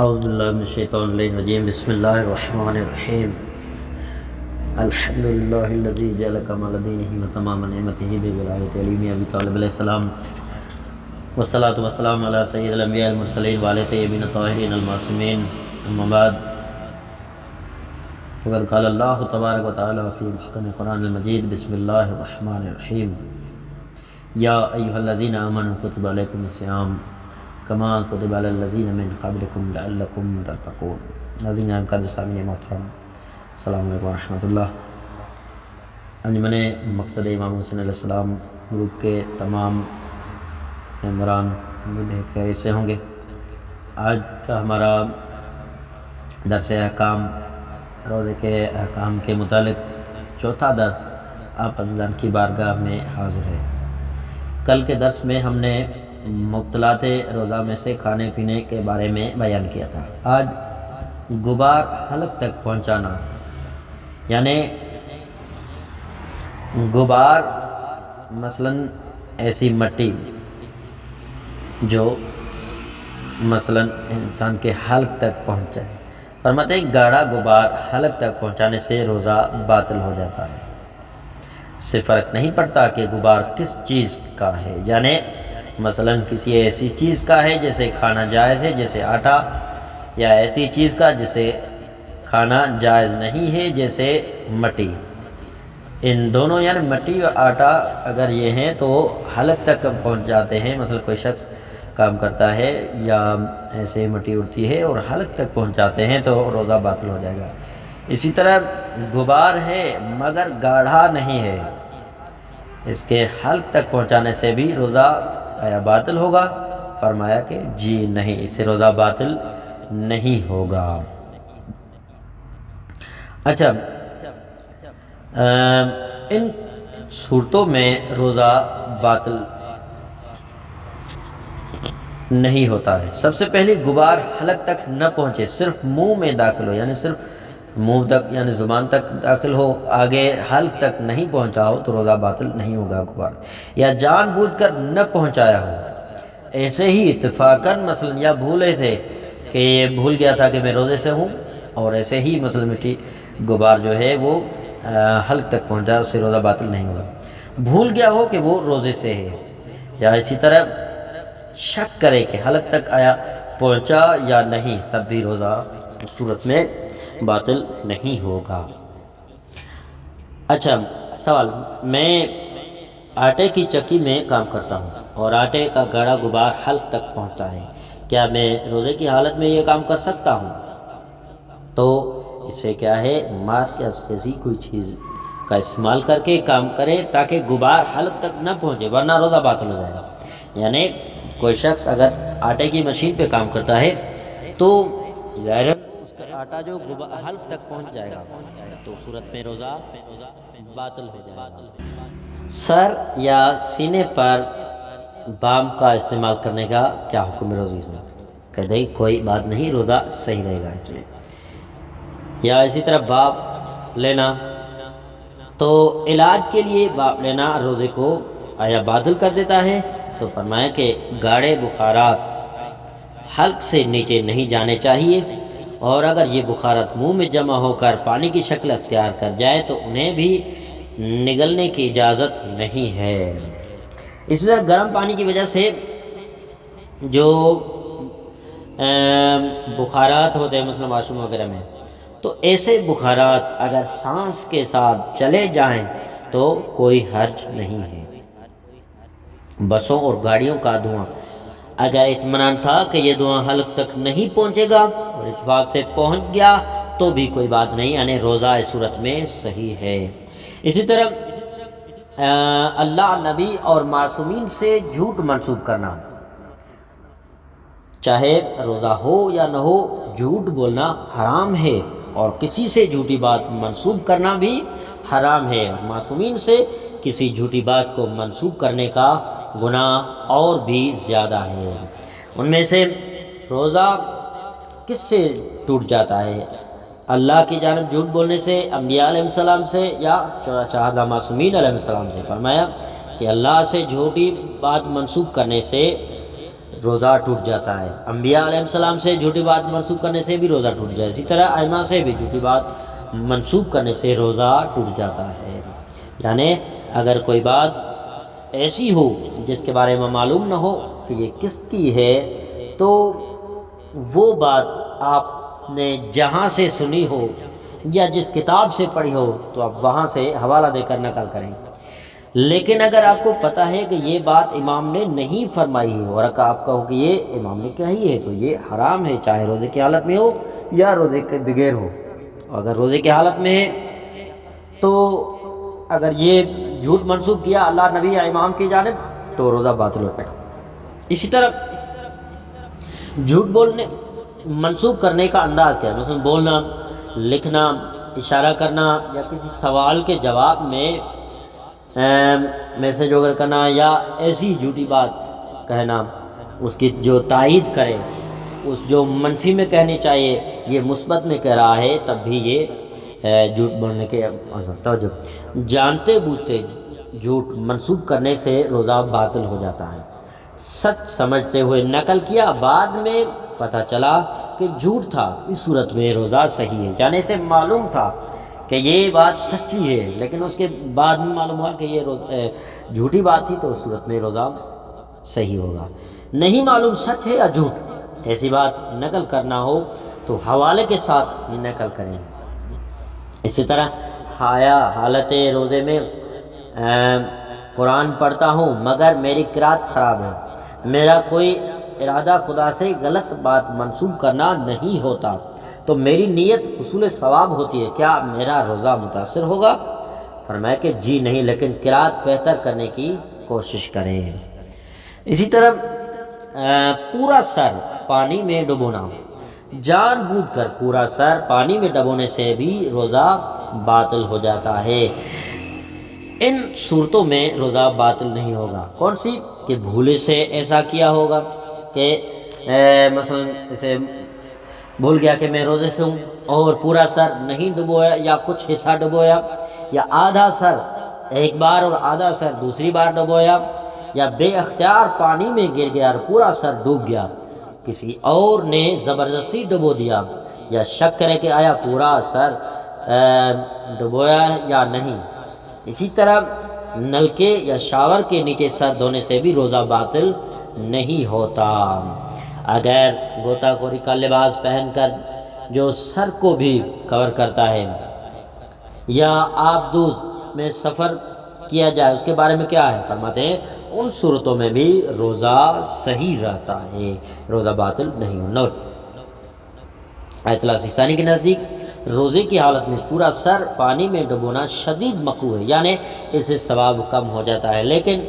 اعوذ باللہ من الشیطان الرجیم بسم اللہ الرحمن الرحیم الحمد للہ الذی جعل کمال دینہ وتمام نعمتہ بولایۃ علی ابی طالب علیہ السلام والصلاۃ والسلام علی سید الانبیاء المرسلین وعلی الطیبین الطاہرین المعصومین اما بعد فقد قال اللہ تبارک و تعالی فی محکم قرآن المجید بسم اللہ الرحمن الرحیم یا ایھا الذین آمنوا کتب علیکم الصیام کما کتب علی الذین من قبلکم لعلکم تتقون۔ ناظرین قدر سامعین محترم، السلام علیکم ورحمۃ اللہ۔ انجمن مقصد امام حسین علیہ السلام گروپ کے تمام ممبران امید ہے خیریت سے ہوں گے۔ آج کا ہمارا درس احکام، روزے کے احکام کے متعلق چوتھا درس آپ عزیزان کی بارگاہ میں حاضر ہے۔ کل کے درس میں ہم نے مبطلات روزہ میں سے کھانے پینے کے بارے میں بیان کیا تھا۔ آج غبار حلق تک پہنچانا، یعنی غبار مثلا ایسی مٹی جو مثلا انسان کے حلق تک پہنچ جائے، فرماتے ہیں گاڑھا غبار حلق تک پہنچانے سے روزہ باطل ہو جاتا ہے۔ اس سے فرق نہیں پڑتا کہ غبار کس چیز کا ہے، یعنی مثلا کسی ایسی چیز کا ہے جسے کھانا جائز ہے جیسے آٹا، یا ایسی چیز کا جسے کھانا جائز نہیں ہے جیسے مٹی۔ ان دونوں یعنی مٹی اور آٹا اگر یہ ہیں تو حلق تک پہنچ جاتے ہیں۔ مثلا کوئی شخص کام کرتا ہے یا ایسے مٹی اڑتی ہے اور حلق تک پہنچ جاتے ہیں تو روزہ باطل ہو جائے گا۔ اسی طرح غبار ہے مگر گاڑھا نہیں ہے، اس کے حلق تک پہنچانے سے بھی روزہ آیا باطل ہوگا؟ فرمایا کہ جی نہیں، اس سے روزہ باطل نہیں ہوگا۔ اچھا، ان صورتوں میں روزہ باطل نہیں ہوتا ہے۔ سب سے پہلے غبار حلق تک نہ پہنچے، صرف منہ میں داخل ہو، یعنی صرف منہ تک یعنی زبان تک داخل ہو، آگے حلق تک نہیں پہنچا ہو تو روزہ باطل نہیں ہوگا غبار۔ یا جان بوجھ کر نہ پہنچایا ہو، ایسے ہی اتفاقاً مثلا یا بھولے سے کہ یہ بھول گیا تھا کہ میں روزے سے ہوں، اور ایسے ہی مثلا مٹی غبار جو ہے وہ حلق تک پہنچا، اس سے روزہ باطل نہیں ہوگا۔ بھول گیا ہو کہ وہ روزے سے ہے، یا اسی طرح شک کرے کہ حلق تک آیا پہنچا یا نہیں، تب بھی روزہ اس صورت میں باطل نہیں ہوگا۔ اچھا سوال، میں آٹے کی چکی میں کام کرتا ہوں اور آٹے کا گاڑھا غبار حلق تک پہنچتا ہے، کیا میں روزے کی حالت میں یہ کام کر سکتا ہوں؟ تو اس سے کیا ہے، ماسک یا ایسی کوئی چیز کا استعمال کر کے کام کرے تاکہ غبار حلق تک نہ پہنچے، ورنہ روزہ باطل ہو جائے گا۔ یعنی کوئی شخص اگر آٹے کی مشین پہ کام کرتا ہے تو ظاہر ہے اس کا آٹا جو حلق تک پہنچ جائے گا، تو صورت میں روزہ باطل ہو جائے گا۔ سر یا سینے پر بام کا استعمال کرنے کا کیا حکم ہے روزے میں؟ کہتے ہیں کوئی بات نہیں، روزہ صحیح رہے گا اس میں۔ یا اسی طرح بھاپ لینا، تو علاج کے لیے بھاپ لینا روزے کو آیا باطل کر دیتا ہے؟ تو فرمایا کہ گاڑھے بخارات حلق سے نیچے نہیں جانے چاہیے، اور اگر یہ بخارات منہ میں جمع ہو کر پانی کی شکل اختیار کر جائے تو انہیں بھی نگلنے کی اجازت نہیں ہے۔ اسی طرح گرم پانی کی وجہ سے جو بخارات ہوتے ہیں مثلا واش روم وغیرہ میں، تو ایسے بخارات اگر سانس کے ساتھ چلے جائیں تو کوئی حرج نہیں ہے۔ بسوں اور گاڑیوں کا دھواں، اگر اطمینان تھا کہ یہ دھواں حلق تک نہیں پہنچے گا اور اتفاق سے پہنچ گیا تو بھی کوئی بات نہیں، یعنی روزہ اس صورت میں صحیح ہے۔ اسی طرح اللہ، نبی اور معصومین سے جھوٹ منسوب کرنا، چاہے روزہ ہو یا نہ ہو، جھوٹ بولنا حرام ہے، اور کسی سے جھوٹی بات منسوب کرنا بھی حرام ہے۔ معصومین سے کسی جھوٹی بات کو منسوب کرنے کا گناہ اور بھی زیادہ ہے۔ ان میں سے روزہ کس سے ٹوٹ جاتا ہے؟ اللہ کی جانب جھوٹ بولنے سے، انبیاء علیہ السلام سے، یا شہداء معصومین علیہ السلام سے؟ فرمایا کہ اللہ سے جھوٹی بات منسوب کرنے سے روزہ ٹوٹ جاتا ہے۔ انبیاء علیہ السلام سے جھوٹی بات منسوب کرنے سے بھی روزہ ٹوٹ جائے، اسی طرح ائمہ سے بھی جھوٹی بات منسوب کرنے سے روزہ ٹوٹ جاتا ہے۔ یعنی اگر کوئی بات ایسی ہو جس کے بارے میں معلوم نہ ہو کہ یہ کس کی ہے، تو وہ بات آپ نے جہاں سے سنی ہو یا جس کتاب سے پڑھی ہو تو آپ وہاں سے حوالہ دے کر نقل کریں۔ لیکن اگر آپ کو پتہ ہے کہ یہ بات امام نے نہیں فرمائی ہے اور آپ کہو کہ یہ امام نے کہی ہے، تو یہ حرام ہے، چاہے روزے کی حالت میں ہو یا روزے کے بغیر ہو۔ اگر روزے کی حالت میں ہے تو اگر یہ جھوٹ منسوب کیا اللہ، نبی یا امام کی جانب، تو روزہ باطل ہوتا ہے۔ اسی طرح جھوٹ بولنے منسوب کرنے کا انداز کیا ہے؟ مثلا بولنا، لکھنا، اشارہ کرنا یا کسی سوال کے جواب میں میسج وغیرہ کرنا یا ایسی جھوٹی بات کہنا اس کی جو تائید کرے، اس جو منفی میں کہنی چاہیے یہ مثبت میں کہہ رہا ہے، تب بھی یہ جھوٹ بولنے کے توجہ جانتے بوجھتے جھوٹ منسوب کرنے سے روزہ باطل ہو جاتا ہے۔ سچ سمجھتے ہوئے نقل کیا، بعد میں پتہ چلا کہ جھوٹ تھا، اس صورت میں روزہ صحیح ہے۔ یعنی اسے معلوم تھا کہ یہ بات سچی ہے، لیکن اس کے بعد میں معلوم ہوا کہ یہ جھوٹی بات تھی، تو اس صورت میں روزہ صحیح ہوگا۔ نہیں معلوم سچ ہے یا جھوٹ، ایسی بات نقل کرنا ہو تو حوالے کے ساتھ نقل کریں۔ اسی طرح حالت روزے میں قرآن پڑھتا ہوں مگر میری قرات خراب ہے، میرا کوئی ارادہ خدا سے غلط بات منسوب کرنا نہیں ہوتا، تو میری نیت حصول ثواب ہوتی ہے، کیا میرا روزہ متاثر ہوگا؟ فرمایا کہ جی نہیں، لیکن قرات بہتر کرنے کی کوشش کریں۔ اسی طرح پورا سر پانی میں ڈبونا، جان بوجھ کر پورا سر پانی میں ڈبونے سے بھی روزہ باطل ہو جاتا ہے۔ ان صورتوں میں روزہ باطل نہیں ہوگا۔ کون سی؟ کہ بھولے سے ایسا کیا ہوگا کہ مثلا اسے بھول گیا کہ میں روزے سے ہوں اور پورا سر نہیں ڈبویا یا کچھ حصہ ڈبویا، یا آدھا سر ایک بار اور آدھا سر دوسری بار ڈبویا، یا بے اختیار پانی میں گر گیا اور پورا سر ڈوب گیا، کسی اور نے زبردستی ڈبو دیا، یا شک کرے کہ آیا پورا سر ڈبویا یا نہیں۔ اسی طرح نلکے یا شاور کے نیچے سر دھونے سے بھی روزہ باطل نہیں ہوتا۔ اگر غوطہ خوری کا لباس پہن کر جو سر کو بھی کور کرتا ہے یا آبدوز میں سفر کیا جائے، اس کے بارے میں کیا ہے؟ فرماتے ہیں ان صورتوں میں بھی روزہ صحیح رہتا ہے، روزہ باطل نہیں ہونا۔ آیت اللہ سیستانی کے نزدیک روزے کی حالت میں پورا سر پانی میں ڈبونا شدید مکروہ ہے، یعنی اس سے ثواب کم ہو جاتا ہے، لیکن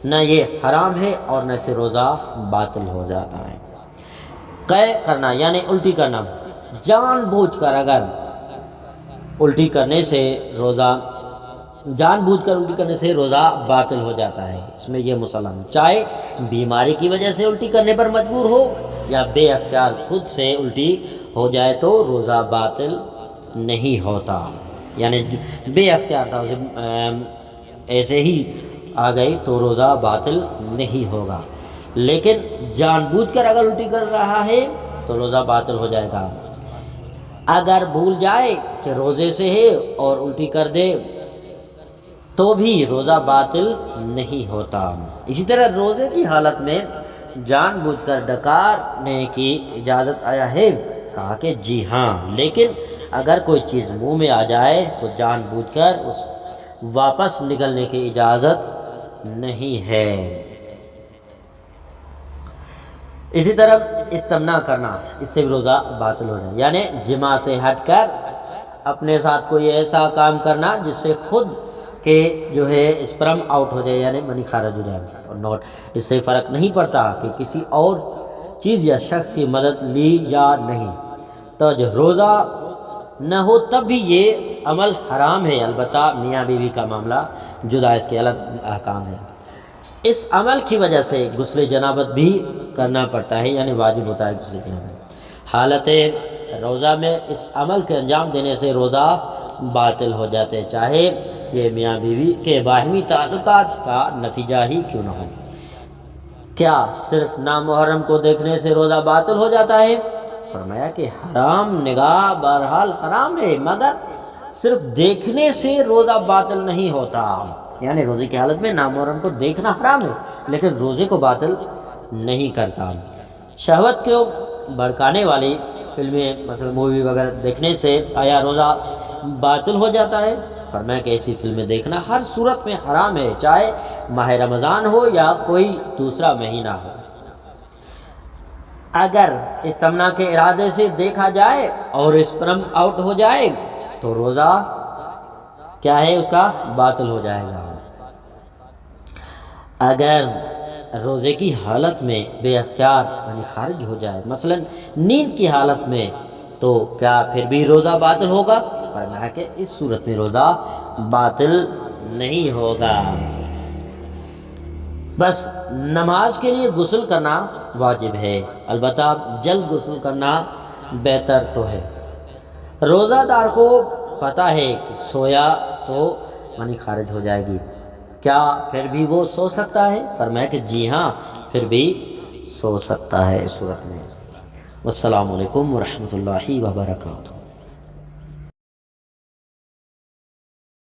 نہ یہ حرام ہے اور نہ سے روزہ باطل ہو جاتا ہے۔ قے کرنا یعنی الٹی کرنا، جان بوجھ کر اگر الٹی کرنے سے روزہ جان بوجھ کر الٹی کرنے سے روزہ باطل ہو جاتا ہے، اس میں یہ مسلم، چاہے بیماری کی وجہ سے الٹی کرنے پر مجبور ہو یا بے اختیار خود سے الٹی ہو جائے تو روزہ باطل نہیں ہوتا۔ یعنی بے اختیار تھا، ایسے ہی آ گئی تو روزہ باطل نہیں ہوگا، لیکن جان بوجھ کر اگر الٹی کر رہا ہے تو روزہ باطل ہو جائے گا۔ اگر بھول جائے کہ روزے سے ہے اور الٹی کر دے تو بھی روزہ باطل نہیں ہوتا۔ اسی طرح روزے کی حالت میں جان بوجھ کر ڈکارنے کی اجازت آیا ہے؟ کہا کہ جی ہاں، لیکن اگر کوئی چیز منہ میں آ جائے تو جان بوجھ کر اس واپس نکلنے کی اجازت نہیں ہے۔ اسی طرح استمنا کرنا، اس سے بھی روزہ باطل ہو جائے، یعنی جماع سے ہٹ کر اپنے ساتھ کوئی ایسا کام کرنا جس سے خود کہ جو ہے اسپرم آؤٹ ہو جائے، یعنی منی خارج ہو جائے، اور نوٹ اس سے فرق نہیں پڑتا کہ کسی اور چیز یا شخص کی مدد لی یا نہیں۔ تو جو روزہ نہ ہو تب بھی یہ عمل حرام ہے، البتہ میاں بیوی کا معاملہ جدا، اس کے الگ احکام ہے۔ اس عمل کی وجہ سے غسل جنابت بھی کرنا پڑتا ہے، یعنی واجب ہوتا ہے غسل جنابت۔ حالت روزہ میں اس عمل کے انجام دینے سے روزہ باطل ہو جاتے ہیں، چاہے یہ میاں بیوی کے باہمی تعلقات کا نتیجہ ہی کیوں نہ ہو۔ کیا صرف نامحرم کو دیکھنے سے روزہ باطل ہو جاتا ہے؟ فرمایا کہ حرام نگاہ بہرحال حرام ہے، مگر صرف دیکھنے سے روزہ باطل نہیں ہوتا۔ یعنی روزے کی حالت میں نامحرم کو دیکھنا حرام ہے، لیکن روزے کو باطل نہیں کرتا۔ شہوت کو بھڑکانے والی فلمیں مثلا مووی وغیرہ دیکھنے سے آیا روزہ باطل ہو جاتا ہے؟ فرمایا کہ ایسی فلمیں دیکھنا ہر صورت میں حرام ہے، چاہے ماہ رمضان ہو یا کوئی دوسرا مہینہ ہو۔ اگر استمنا کے ارادے سے دیکھا جائے اور اسپرم آؤٹ ہو جائے تو روزہ کیا ہے، اس کا باطل ہو جائے گا۔ اگر روزے کی حالت میں بے اختیار یعنی خارج ہو جائے، مثلا نیند کی حالت میں، تو کیا پھر بھی روزہ باطل ہوگا؟ فرمایا کہ اس صورت میں روزہ باطل نہیں ہوگا۔ بس نماز کے لیے غسل کرنا واجب ہے، البتہ جلد غسل کرنا بہتر تو ہے۔ روزہ دار کو پتہ ہے کہ سویا تو منی خارج ہو جائے گی، کیا پھر بھی وہ سو سکتا ہے؟ فرمایا کہ جی ہاں، پھر بھی سو سکتا ہے اس صورت میں۔ والسلام علیکم ورحمۃ اللہ وبرکاتہ۔